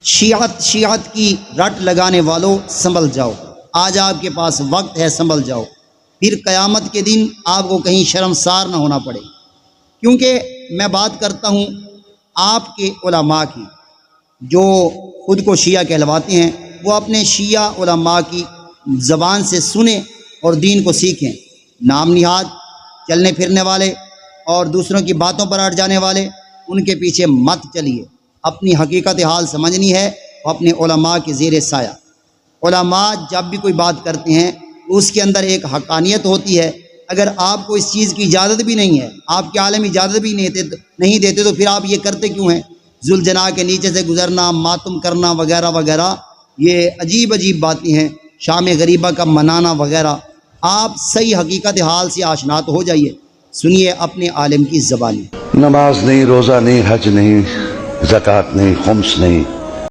شیعت کی رٹ لگانے والوں سنبھل جاؤ، آج آپ کے پاس وقت ہے، سنبھل جاؤ، پھر قیامت کے دن آپ کو کہیں شرمسار نہ ہونا پڑے۔ کیونکہ میں بات کرتا ہوں آپ کے علماء کی، جو خود کو شیعہ کہلواتے ہیں، وہ اپنے شیعہ علماء کی زبان سے سنیں اور دین کو سیکھیں۔ نام نہاد چلنے پھرنے والے اور دوسروں کی باتوں پر اڑ جانے والے، ان کے پیچھے مت چلیے۔ اپنی حقیقت حال سمجھنی ہے اور اپنے علماء کے زیر سایہ۔ علماء جب بھی کوئی بات کرتے ہیں تو اس کے اندر ایک حقانیت ہوتی ہے۔ اگر آپ کو اس چیز کی اجازت بھی نہیں ہے، آپ کے عالم اجازت بھی نہیں دیتے تو پھر آپ یہ کرتے کیوں ہیں؟ ذوالجناح کے نیچے سے گزرنا، ماتم کرنا وغیرہ وغیرہ، یہ عجیب عجیب باتیں ہیں، شام غریبہ کا منانا وغیرہ۔ آپ صحیح حقیقت حال سے آشنا تو ہو جائیے، سنیے اپنے عالم کی زبانی۔ نماز نہیں، روزہ نہیں، حج نہیں، زکوٰۃ نہیں، خمس نہیں،